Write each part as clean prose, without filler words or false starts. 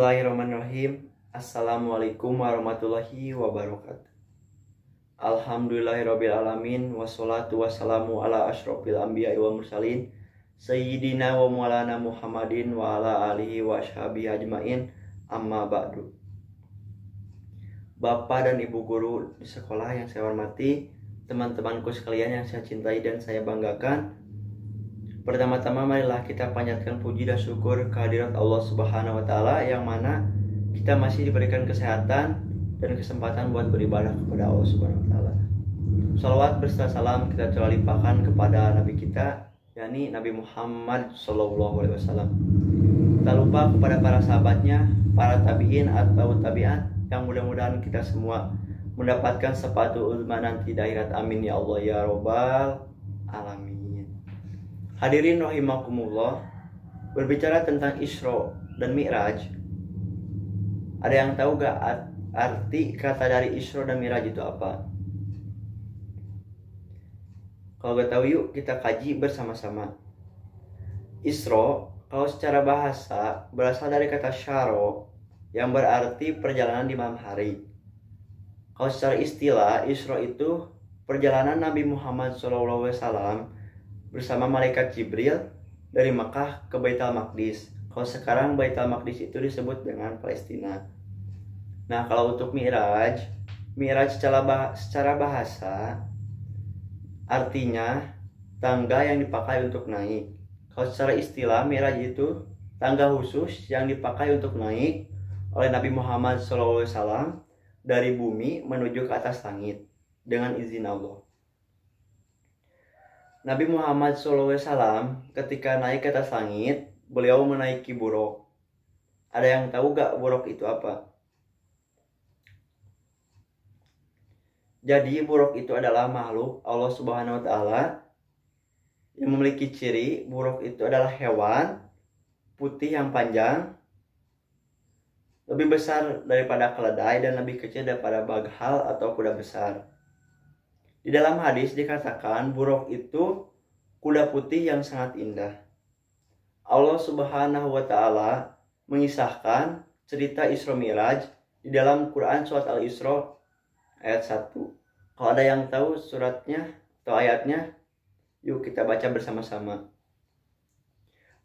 Bismillahirrahmanirrahim. Assalamualaikum warahmatullahi wabarakatuh. Alhamdulillahirrabbilalamin. Wassalatu wassalamu ala asyrofil anbiya wal mursalin Sayyidina wa maulana Muhammadin wa ala alihi wa ashabihi ajmain. Amma ba'du. Bapak dan ibu guru di sekolah yang saya hormati, teman-temanku sekalian yang saya cintai dan saya banggakan, pertama-tama marilah kita panjatkan puji dan syukur kehadirat Allah Subhanahu wa Ta'ala, yang mana kita masih diberikan kesehatan dan kesempatan buat beribadah kepada Allah Subhanahu wa Ta'ala. Salawat berserta salam kita telah limpahkan kepada Nabi kita, yakni Nabi Muhammad SAW. Tak lupa kepada para sahabatnya, para tabi'in atau tabi'at, yang mudah-mudahan kita semua mendapatkan sepatu ulama nanti di akhirat. Amin ya Allah ya Rabbal alamin. Hadirin rahimakumullah, berbicara tentang Isra dan Mi'raj, ada yang tahu gak arti kata dari Isra dan Mi'raj itu apa? Kalau gak tahu, yuk kita kaji bersama-sama. Isra, kalau secara bahasa, berasal dari kata syaro, yang berarti perjalanan di malam hari. Kalau secara istilah, Isra itu perjalanan Nabi Muhammad SAW bersama malaikat Jibril dari Makkah ke Baitul Maqdis. Kalau sekarang Baitul Maqdis itu disebut dengan Palestina. Nah, kalau untuk Mi'raj secara bahasa artinya tangga yang dipakai untuk naik. Kalau secara istilah, Mi'raj itu tangga khusus yang dipakai untuk naik oleh Nabi Muhammad SAW dari bumi menuju ke atas langit dengan izin Allah. Nabi Muhammad SAW ketika naik ke atas langit, beliau menaiki buruk. Ada yang tahu gak buruk itu apa? Jadi buruk itu adalah makhluk Allah Subhanahu wa Ta'ala yang memiliki ciri buruk itu adalah hewan putih yang panjang, lebih besar daripada keledai dan lebih kecil daripada baghal atau kuda besar. Di dalam hadis dikatakan buruk itu kuda putih yang sangat indah. Allah Subhanahu wa Ta'ala mengisahkan cerita Isra Mi'raj di dalam Quran surat Al-Isra ayat 1. Kalau ada yang tahu suratnya atau ayatnya, yuk kita baca bersama-sama.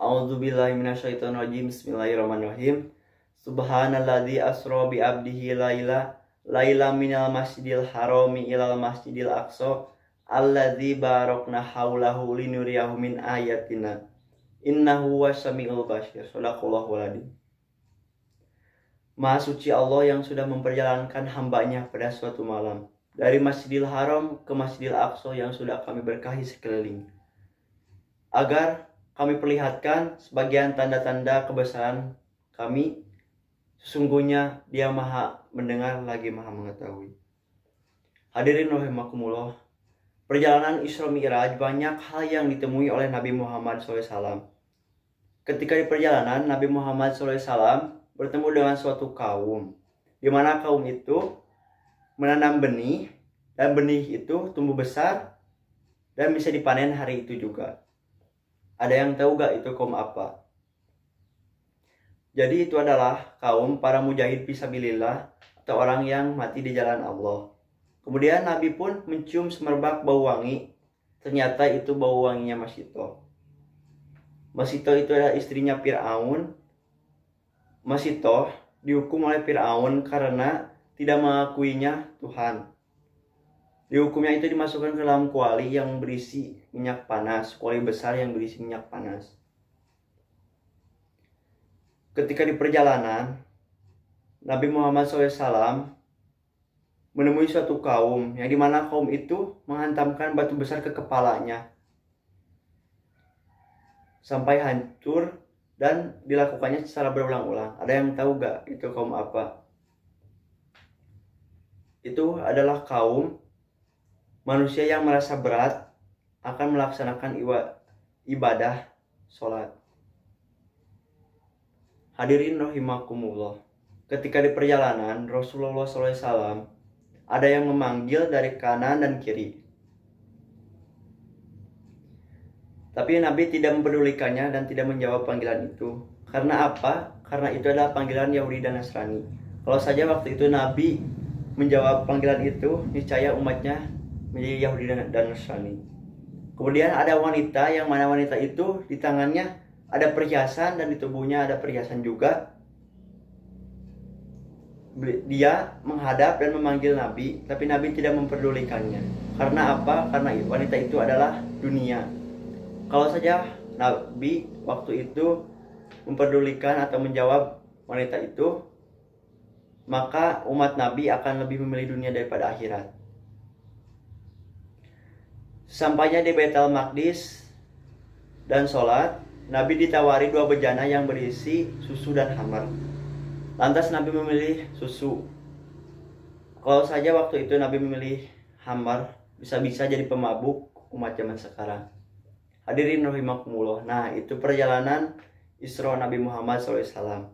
A'udzubillahi minasyaitonirrajim. Bismillahirrahmanirrahim. Subhanalladzi asra bi 'abdihi laila minal masjidil harami ilal masjidil aqsa alladzi barakna haulahu linuriyahu min ayatina innahu wasami'ul basir. Shadaqallahul adzim. Maha suci Allah yang sudah memperjalankan hambanya pada suatu malam dari Masjidil Haram ke Masjidil Aqsa yang sudah kami berkahi sekeliling, agar kami perlihatkan sebagian tanda-tanda kebesaran kami. Sesungguhnya Dia Maha mendengar lagi Maha mengetahui. Hadirin rahimakumullah, perjalanan Isra Mi'raj banyak hal yang ditemui oleh Nabi Muhammad SAW. Ketika di perjalanan, Nabi Muhammad SAW bertemu dengan suatu kaum, di mana kaum itu menanam benih, dan benih itu tumbuh besar dan bisa dipanen hari itu juga. Ada yang tahu gak itu kaum apa? Jadi itu adalah kaum para mujahid fisabilillah atau orang yang mati di jalan Allah. Kemudian Nabi pun mencium semerbak bau wangi. Ternyata itu bau wanginya Masito. Masito itu adalah istrinya Fir'aun. Masito dihukum oleh Fir'aun karena tidak mengakuinya Tuhan. Dihukumnya itu dimasukkan ke dalam kuali yang berisi minyak panas. Kuali besar yang berisi minyak panas. Ketika di perjalanan, Nabi Muhammad SAW menemui suatu kaum, yang dimana kaum itu menghantamkan batu besar ke kepalanya sampai hancur, dan dilakukannya secara berulang-ulang. Ada yang tahu gak itu kaum apa? Itu adalah kaum manusia yang merasa berat akan melaksanakan ibadah sholat. Hadirin rahimakumullah, ketika di perjalanan Rasulullah SAW ada yang memanggil dari kanan dan kiri. Tapi Nabi tidak mempedulikannya dan tidak menjawab panggilan itu. Karena apa? karena itu adalah panggilan Yahudi dan Nasrani. Kalau saja waktu itu Nabi menjawab panggilan itu, niscaya umatnya menjadi Yahudi dan Nasrani. Kemudian ada wanita, yang mana wanita itu di tangannya ada perhiasan dan di tubuhnya ada perhiasan juga. Dia menghadap dan memanggil Nabi, tapi Nabi tidak memperdulikannya. Karena apa? Karena wanita itu adalah dunia. Kalau saja Nabi waktu itu memperdulikan atau menjawab wanita itu, maka umat Nabi akan lebih memilih dunia daripada akhirat. Sampainya di Baitul Maqdis dan sholat, Nabi ditawari 2 bejana yang berisi susu dan khamar. Lantas Nabi memilih susu. Kalau saja waktu itu Nabi memilih khamar, bisa-bisa jadi pemabuk umat zaman sekarang. Hadirin rahimakumullah. Nah, itu perjalanan Isra Nabi Muhammad SAW.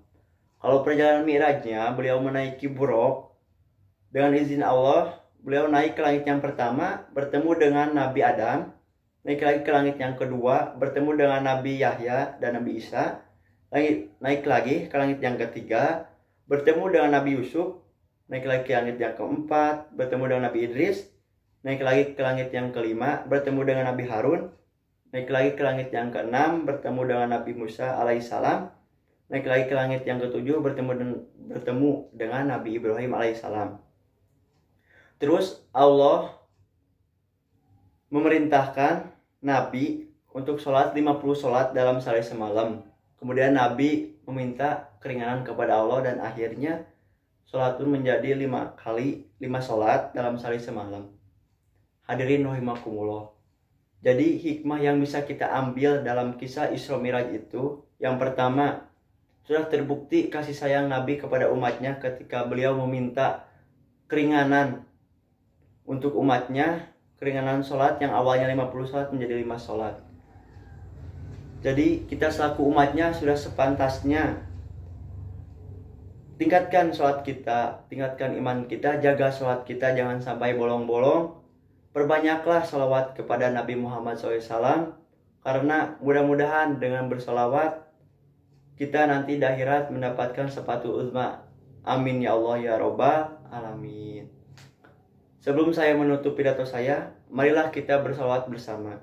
Kalau perjalanan Mi'rajnya, beliau menaiki buruk. Dengan izin Allah, beliau naik ke langit yang pertama, bertemu dengan Nabi Adam. Naik lagi ke langit yang kedua, bertemu dengan Nabi Yahya dan Nabi Isa. Naik lagi ke langit yang ketiga, bertemu dengan Nabi Yusuf. Naik lagi ke langit yang keempat, bertemu dengan Nabi Idris. Naik lagi ke langit yang kelima, bertemu dengan Nabi Harun. Naik lagi ke langit yang keenam, bertemu dengan Nabi Musa alaihissalam. Naik lagi ke langit yang ketujuh, bertemu dengan Nabi Ibrahim alaihissalam. Terus Allah memerintahkan Nabi untuk sholat 50 sholat dalam sehari semalam. Kemudian Nabi meminta keringanan kepada Allah dan akhirnya sholat pun menjadi 5 kali 5 sholat dalam sehari semalam. Hadirin rahimakumullah. Jadi hikmah yang bisa kita ambil dalam kisah Isra Mi'raj itu, yang pertama, sudah terbukti kasih sayang Nabi kepada umatnya ketika beliau meminta keringanan untuk umatnya, keringanan sholat yang awalnya 50 sholat menjadi 5 sholat. Jadi kita selaku umatnya sudah sepantasnya tingkatkan sholat kita, tingkatkan iman kita, jaga sholat kita, jangan sampai bolong-bolong. Perbanyaklah sholawat kepada Nabi Muhammad SAW, karena mudah-mudahan dengan bersolawat kita nanti di akhirat mendapatkan sepatu uzma. Amin ya Allah ya Rabbal alamin. Sebelum saya menutup pidato saya, marilah kita bersalawat bersama.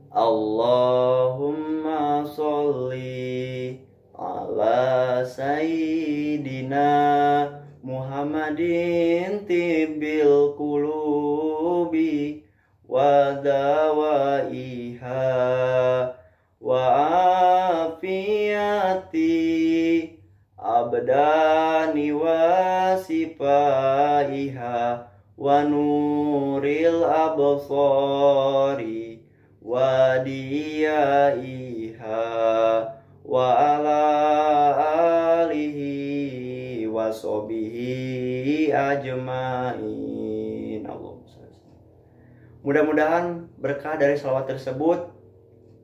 Allahumma sholli ala sayyidina Muhammadin tibbil qulubi wa dawaiha wa afiyati abdani wa sifaiha wa nuril absari wa diyaiha wa ala alihi wa sobihi ajmain. Mudah-mudahan berkah dari salawat tersebut,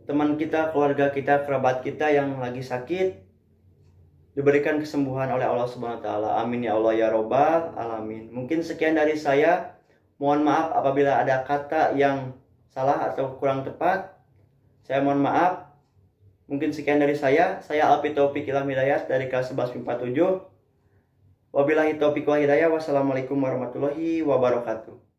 teman kita, keluarga kita, kerabat kita yang lagi sakit diberikan kesembuhan oleh Allah Subhanahu wa taala. Amin ya Allah ya Rabbal alamin. Mungkin sekian dari saya. Mohon maaf apabila ada kata yang salah atau kurang tepat. Saya mohon maaf. Mungkin sekian dari saya. Saya Alfi Taufik Ilham Hidayat dari kelas 11 MIPA 7. Wabillahi taufiq wal hidayah. Wassalamualaikum warahmatullahi wabarakatuh.